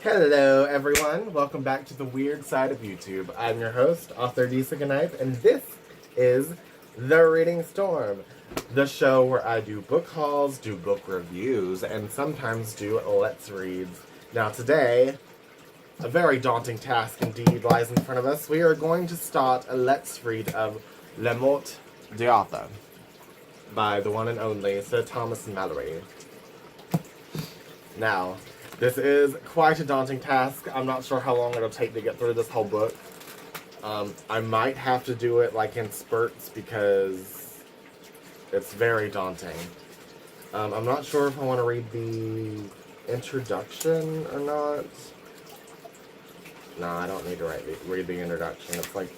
Hello everyone, welcome back to the weird side of YouTube. I'm your host, author Knife, and this is The Reading Storm, the show where I do book hauls, do book reviews, and sometimes do let's reads. Now today, a very daunting task indeed lies in front of us. We are going to start a let's read of Morte by the one and only Sir Thomas Malory. Now, this is quite a daunting task. I'm not sure how long it'll take to get through this whole book. I might have to do it like in spurts because it's very daunting. I'm not sure if I want to read the introduction or not. No, I don't need to read the introduction. It's like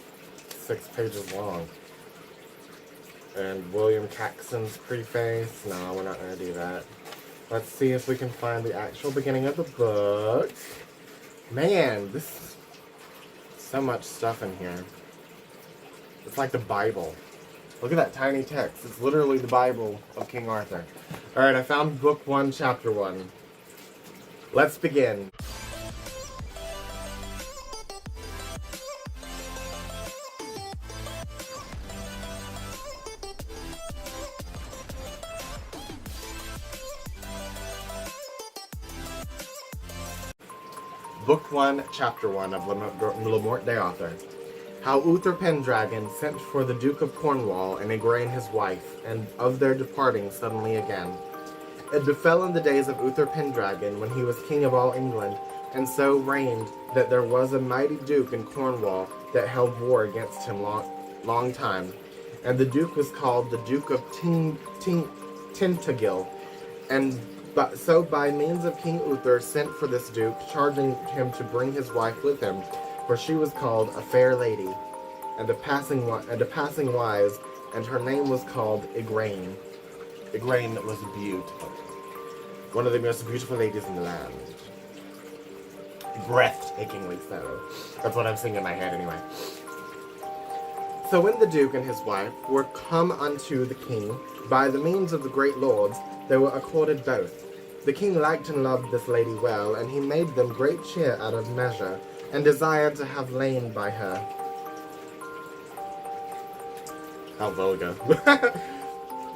6 pages long. And William Caxton's preface. No, we're not going to do that. Let's see if we can find the actual beginning of the book. Man, this is so much stuff in here. It's like the Bible. Look at that tiny text. It's literally the Bible of King Arthur. Alright, I found book 1, chapter 1. Let's begin. Book 1, Chapter 1 of Le Morte d'Arthur. How Uther Pendragon sent for the Duke of Cornwall and Igraine his wife, and of their departing suddenly again. It befell in the days of Uther Pendragon, when he was king of all England, and so reigned, that there was a mighty duke in Cornwall that held war against him long time. And the duke was called the Duke of Tintagil, and so by means of King Uther sent for this duke, charging him to bring his wife with him, for she was called a fair lady, and a passing wise, and her name was called Igraine. Igraine was beautiful, one of the most beautiful ladies in the land. Breathtakingly so. That's what I'm singing in my head anyway. So when the duke and his wife were come unto the king, by the means of the great lords, they were accorded both. The king liked and loved this lady well, and he made them great cheer out of measure, and desired to have lain by her. How vulgar.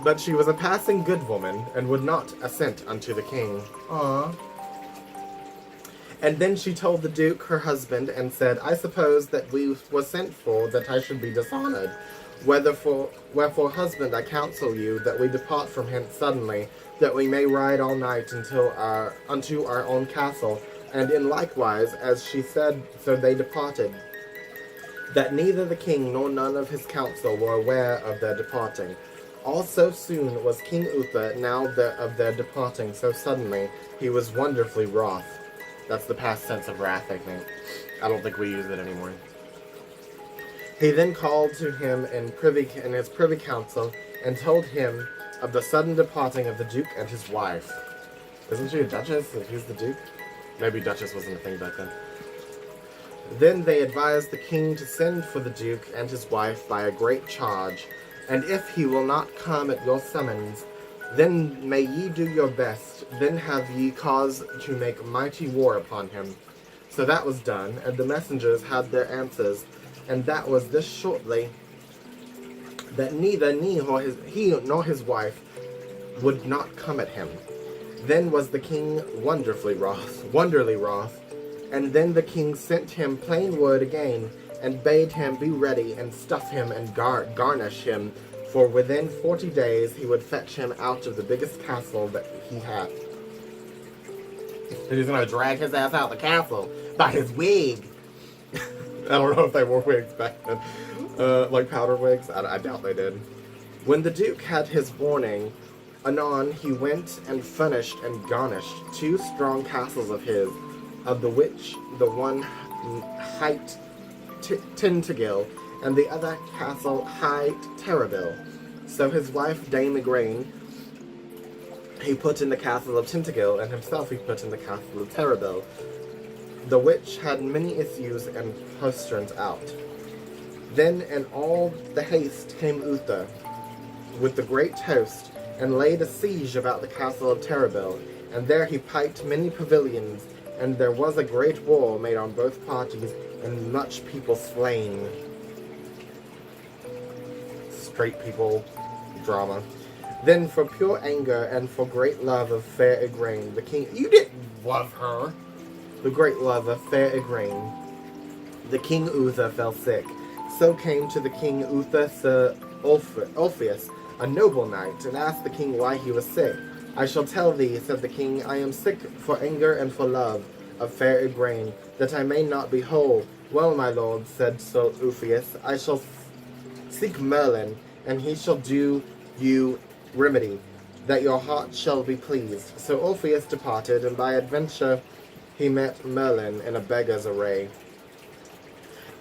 But she was a passing good woman, and would not assent unto the king. Aww. And then she told the duke her husband, and said, I suppose that we was sent for that I should be dishonoured. Wherefore, husband, I counsel you that we depart from hence suddenly, that we may ride all night unto our own castle. And in likewise, as she said, so they departed. That neither the king nor none of his council were aware of their departing. All so soon was King Uther now of their departing so suddenly, he was wonderfully wroth. That's the past tense of wrath, I think. I don't think we use it anymore. He then called to him in his privy council, and told him of the sudden departing of the duke and his wife. Isn't she a duchess if he's the duke? Maybe duchess wasn't a thing back then. Then they advised the king to send for the duke and his wife by a great charge, and if he will not come at your summons, then may ye do your best, then have ye cause to make mighty war upon him. So that was done, and the messengers had their answers, and that was this shortly, that neither he nor his wife would not come at him. Then was the king wonderly wroth, and then the king sent him plain word again, and bade him be ready, and stuff him, and garnish him, for within 40 days he would fetch him out of the biggest castle that he had. And he's gonna drag his ass out of the castle by his wig. I don't know if they wore wigs back then. Like powder wigs? I doubt they did. When the duke had his warning, anon he went and furnished and garnished 2 strong castles of his, of the which the one hight Tintagil, and the other castle hight Terrible. So his wife Dame Igraine he put in the castle of Tintagil, and himself he put in the castle of Terrible, the which had many issues and posterns out. Then in all the haste came Uther with the great host, and laid a siege about the castle of Terrible, and there he piked many pavilions, and there was a great war made on both parties, and much people slain. Straight people drama. Then for pure anger and for great love of fair Igraine, the king... You didn't love her! The great love of fair Igraine, the King Uther fell sick. So came to the king Uther Sir Ulfius, a noble knight, and asked the king why he was sick. I shall tell thee, said the king, I am sick for anger and for love of fair Igraine, that I may not be whole. Well, my lord, said Sir Ulfius, I shall seek Merlin, and he shall do you remedy, that your heart shall be pleased. So Ulfius departed, and by adventure he met Merlin in a beggar's array.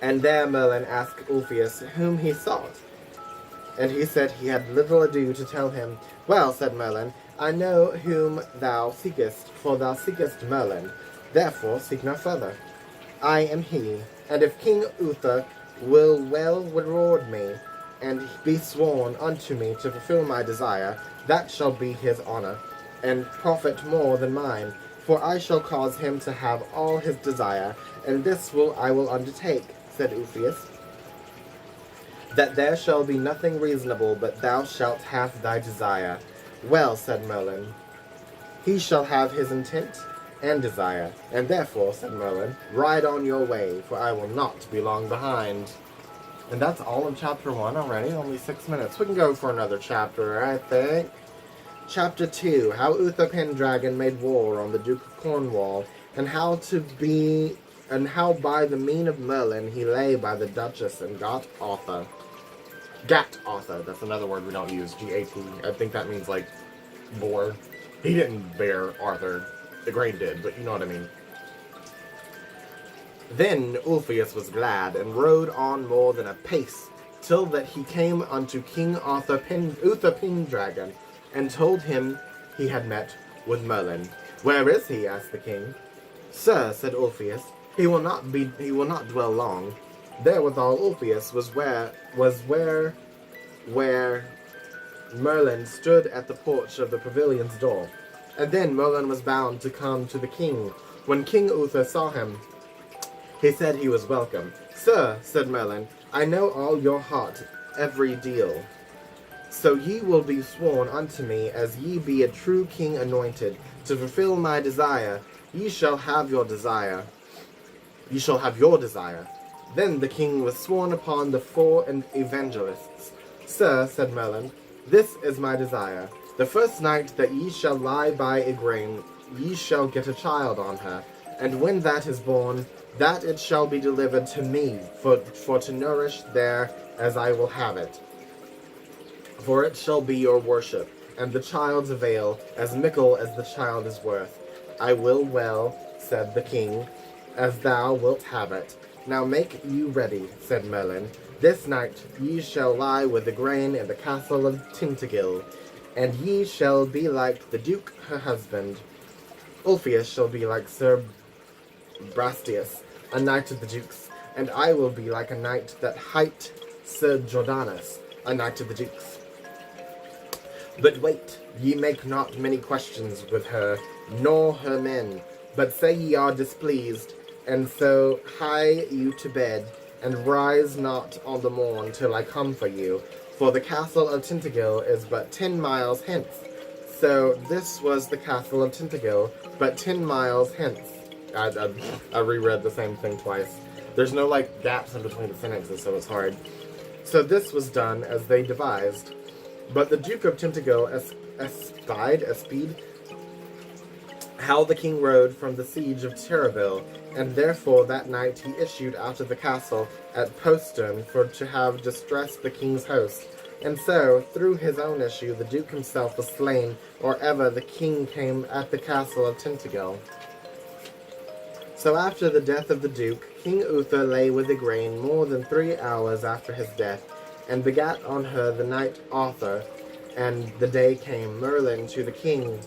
And there Merlin asked Ulfius whom he sought. And he said he had little ado to tell him. Well, said Merlin, I know whom thou seekest, for thou seekest Merlin. Therefore seek no further. I am he, and if King Uther will well reward me, and be sworn unto me to fulfill my desire, that shall be his honour, and profit more than mine. For I shall cause him to have all his desire, and this I will undertake, said Ulfius, that there shall be nothing reasonable, but thou shalt have thy desire. Well, said Merlin, he shall have his intent and desire, and therefore, said Merlin, ride on your way, for I will not be long behind. And that's all of chapter 1 already, only 6 minutes. We can go for another chapter, I think. Chapter 2, How Uther Pendragon Made War on the Duke of Cornwall, and how by the mean of Merlin he lay by the Duchess and got Arthur. Gat Arthur, that's another word we don't use, G-A-T. I think that means, like, bore. He didn't bear Arthur. Igraine did, but you know what I mean. Then Ulfius was glad, and rode on more than a pace, till that he came unto King Uther Pendragon, and told him he had met with Merlin. Where is he? Asked the king. Sir, said Ulfius, he will not dwell long. Therewithal Ulfius was where Merlin stood at the porch of the pavilion's door. And then Merlin was bound to come to the king. When King Uther saw him, he said he was welcome. Sir, said Merlin, I know all your heart, every deal. So ye will be sworn unto me, as ye be a true king anointed, to fulfill my desire. Ye shall have your desire. Ye shall have your desire. Then the king was sworn upon the 4 evangelists. Sir, said Merlin, this is my desire. The first night that ye shall lie by Igraine, ye shall get a child on her, and when that is born, that it shall be delivered to me, for to nourish there as I will have it. For it shall be your worship, and the child's avail, as mickle as the child is worth. I will well, said the king, as thou wilt have it. Now make you ready, said Merlin. This night ye shall lie with Igraine in the castle of Tintagil, and ye shall be like the duke her husband. Ulfius shall be like Sir Brastias, a knight of the duke's, and I will be like a knight that hight Sir Jordanus, a knight of the duke's. But wait, ye make not many questions with her, nor her men, but say ye are displeased, and so hie you to bed, and rise not on the morn till I come for you, for the castle of Tintagil is but 10 miles hence. So this was the castle of Tintagil, but 10 miles hence. I reread the same thing twice. There's no, like, gaps in between the sentences, so it's hard. So this was done as they devised. But the Duke of Tintagil espied how the king rode from the siege of Terraville, and therefore that night he issued out of the castle at postern for to have distressed the king's host. And so, through his own issue, the duke himself was slain, or ever the king came at the castle of Tintagil. So after the death of the duke, King Uther lay with Igraine more than 3 hours after his death, and begat on her the knight Arthur. And the day came Merlin to the king.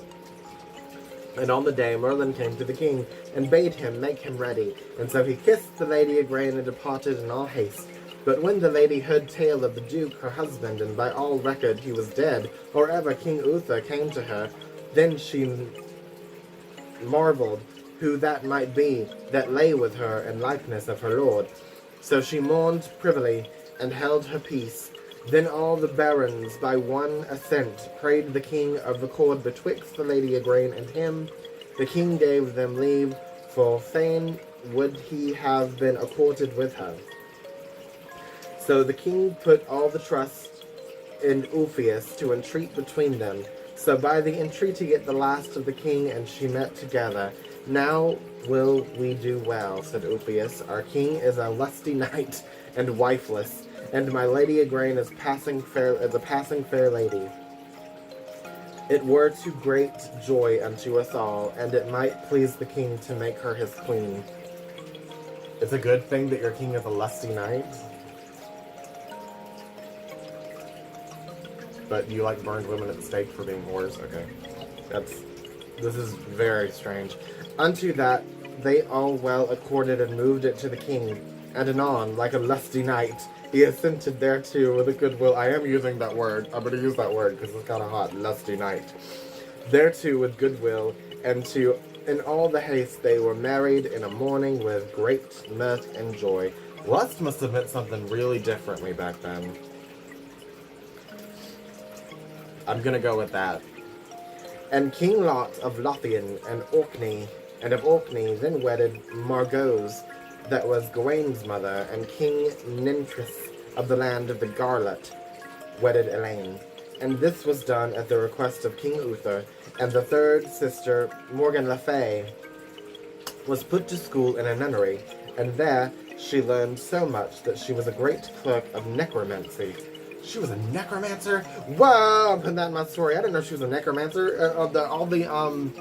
And on the day Merlin came to the king, and bade him make him ready. And so he kissed the lady Igraine and departed in all haste. But when the lady heard tale of the duke her husband, and by all record he was dead, or ever King Uther came to her, then she marvelled who that might be that lay with her in likeness of her lord. So she mourned privily, and held her peace. Then all the barons by one assent prayed the king of accord betwixt the Lady Igraine and him. The king gave them leave, for fain would he have been accorded with her. So the king put all the trust in Ulfius to entreat between them. So by the entreaty at the last of the king and she met together. Now will we do well, said Ulfius. Our king is a lusty knight and wifeless, and my Lady Igraine is a passing fair lady. It were to great joy unto us all, and it might please the king to make her his queen. It's a good thing that your king is a lusty knight. But you like burned women at the stake for being whores? Okay. This is very strange. Unto that they all well accorded and moved it to the king. And anon, like a lusty knight, he assented thereto with a good will. I am using that word. I'm going to use that word because it's kind of hot. Lusty knight. Thereto with good will, and in all the haste they were married in a morning with great mirth and joy. Lust must have meant something really differently back then. I'm gonna go with that. And King Lot of Lothian and of Orkney then wedded Margaux, that was Gawain's mother, and King Nintris of the land of the Garlet wedded Elaine. And this was done at the request of King Uther, and the third sister, Morgan Le Fay, was put to school in a nunnery, and there she learned so much that she was a great clerk of necromancy. She was a necromancer? Whoa! I'm putting that in my story. I didn't know she was a necromancer. All the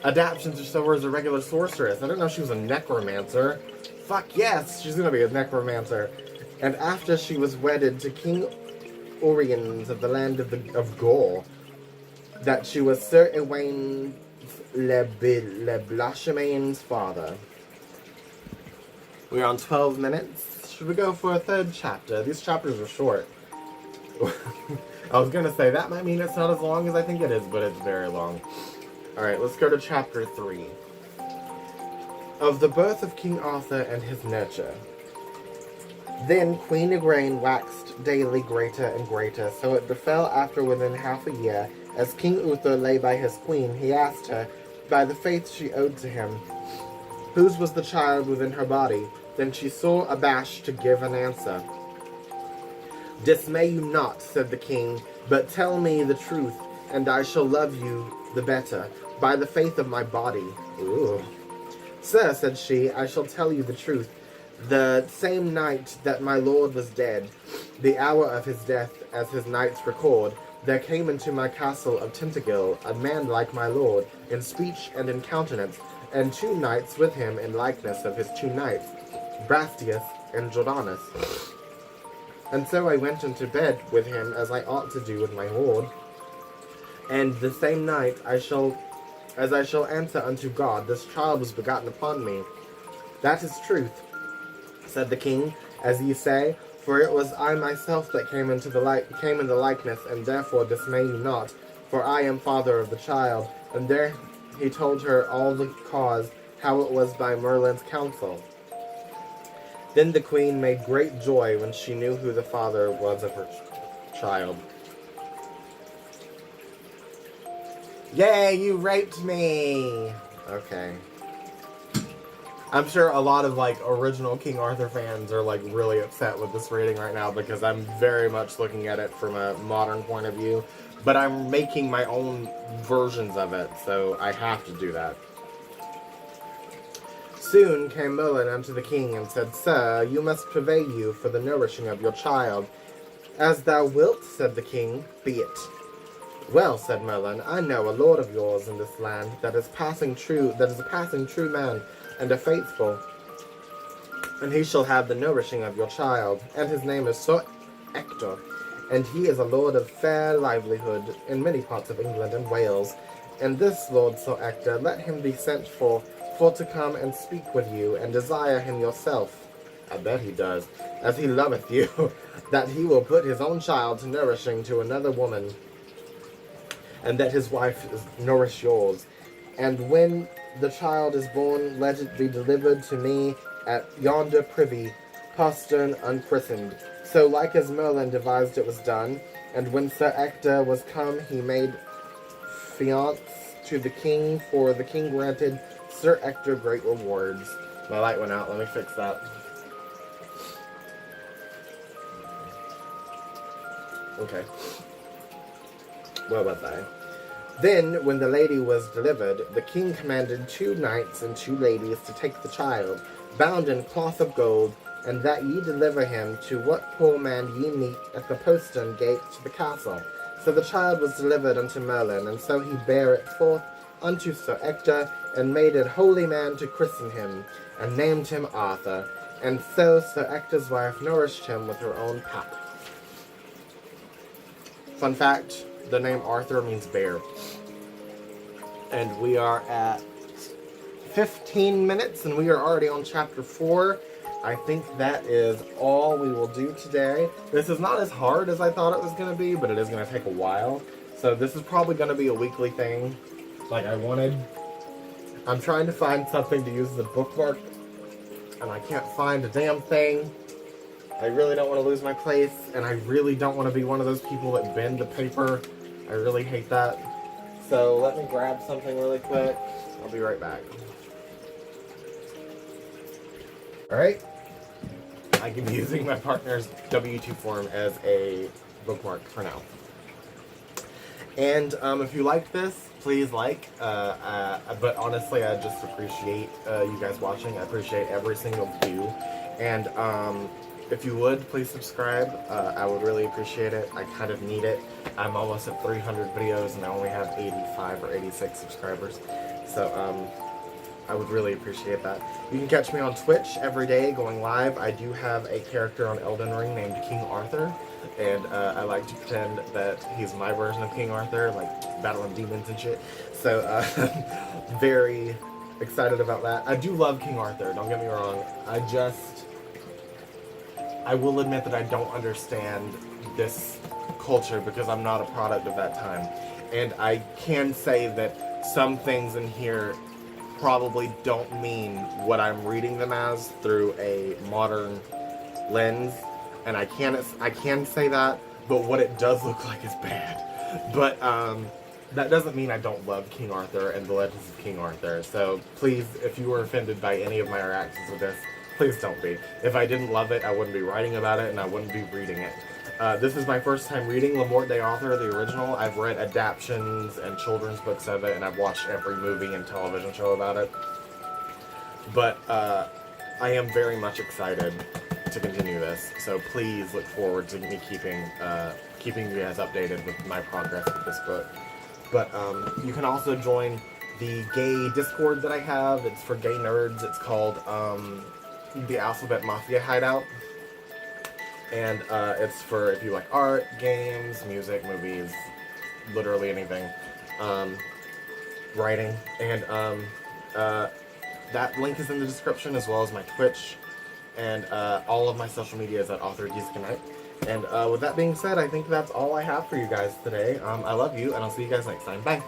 adaptions just show her as a regular sorceress. I didn't know she was a necromancer. Fuck yes, she's gonna be a necromancer. And after she was wedded to King Uriens of the land of Gaul, that she was Sir Ewain le Blachemain's father. We're on 12 minutes. Should we go for a third chapter? These chapters are short. I was gonna say, that might mean it's not as long as I think it is, but it's very long. Alright, let's go to chapter 3. Of the birth of King Arthur and his nurture. Then Queen Igraine waxed daily greater and greater, so it befell after within half a year, as King Uther lay by his queen, he asked her, by the faith she owed to him, whose was the child within her body. Then she sore abashed to give an answer. Dismay you not, said the king, but tell me the truth, and I shall love you the better, by the faith of my body. Ooh. Sir, said she, I shall tell you the truth. The same night that my lord was dead, the hour of his death, as his knights record, there came into my castle of Tintagil a man like my lord, in speech and in countenance, and 2 knights with him in likeness of his 2 knights, Brastius and Jordanus. And so I went into bed with him as I ought to do with my lord. And the same night as I shall answer unto God, this child was begotten upon me. That is truth, said the king, as ye say, for it was I myself that came in the likeness, and therefore dismay you not, for I am father of the child. And there he told her all the cause, how it was by Merlin's counsel. Then the queen made great joy when she knew who the father was of her child. Yay, you raped me! Okay. I'm sure a lot of, like, original King Arthur fans are, like, really upset with this reading right now because I'm very much looking at it from a modern point of view. But I'm making my own versions of it, so I have to do that. Soon came Merlin unto the king and said, Sir, you must purvey you for the nourishing of your child. As thou wilt, said the king, be it. Well, said Merlin, I know a lord of yours in this land that is a passing true man, and a faithful, and he shall have the nourishing of your child, and his name is Sir Ector, and he is a lord of fair livelihood in many parts of England and Wales. And this Lord Sir Ector, let him be sent for to come and speak with you, and desire him yourself, I bet he does, as he loveth you, that he will put his own child to nourishing to another woman, and that his wife nourish yours. And when the child is born, let it be delivered to me at yonder privy, postern unchristened. So like as Merlin devised it was done, and when Sir Ector was come, he made fiance to the king, for the king granted Sir Ector great rewards. My light went out, let me fix that. Okay. What about that? Then, when the lady was delivered, the king commanded 2 knights and 2 ladies to take the child, bound in cloth of gold, and that ye deliver him to what poor man ye meet at the postern gate to the castle. So the child was delivered unto Merlin, and so he bare it forth unto Sir Ector, and made it holy man to christen him, and named him Arthur. And so Sir Ector's wife nourished him with her own pap. Fun fact, the name Arthur means bear. And we are at 15 minutes, and we are already on chapter 4. I think that is all we will do today. This is not as hard as I thought it was going to be, but it is going to take a while. So this is probably going to be a weekly thing, like I wanted. I'm trying to find something to use as a bookmark, and I can't find a damn thing. I really don't want to lose my place, and I really don't want to be one of those people that bend the paper. I really hate that. So let me grab something really quick. I'll be right back. Alright. I can be using my partner's W2 form as a bookmark for now. And if you like this, please like. But honestly, I just appreciate you guys watching. I appreciate every single view. And if you would, please subscribe. I would really appreciate it. I kind of need it. I'm almost at 300 videos and I only have 85 or 86 subscribers. So I would really appreciate that. You can catch me on Twitch every day going live. I do have a character on Elden Ring named King Arthur. And I like to pretend that he's my version of King Arthur, like battling demons and shit. So very excited about that. I do love King Arthur, don't get me wrong. I will admit that I don't understand this culture because I'm not a product of that time. And I can say that some things in here probably don't mean what I'm reading them as through a modern lens. And I can say that, but what it does look like is bad. But that doesn't mean I don't love King Arthur and the Legends of King Arthur. So please, if you were offended by any of my reactions with this, please don't be. If I didn't love it, I wouldn't be writing about it and I wouldn't be reading it. This is my first time reading Morte, Author, the original. I've read adaptions and children's books of it, and I've watched every movie and television show about it. But I am very much excited to continue this, so please look forward to me keeping you guys updated with my progress with this book. But you can also join the gay Discord that I have. It's for gay nerds. It's called the Alphabet Mafia Hideout. And it's for if you like art, games, music, movies, literally anything. Writing. And that link is in the description, as well as my Twitch. And all of my social media is at AuthorGeeseKnight. And with that being said, I think that's all I have for you guys today. I love you, and I'll see you guys next time. Bye!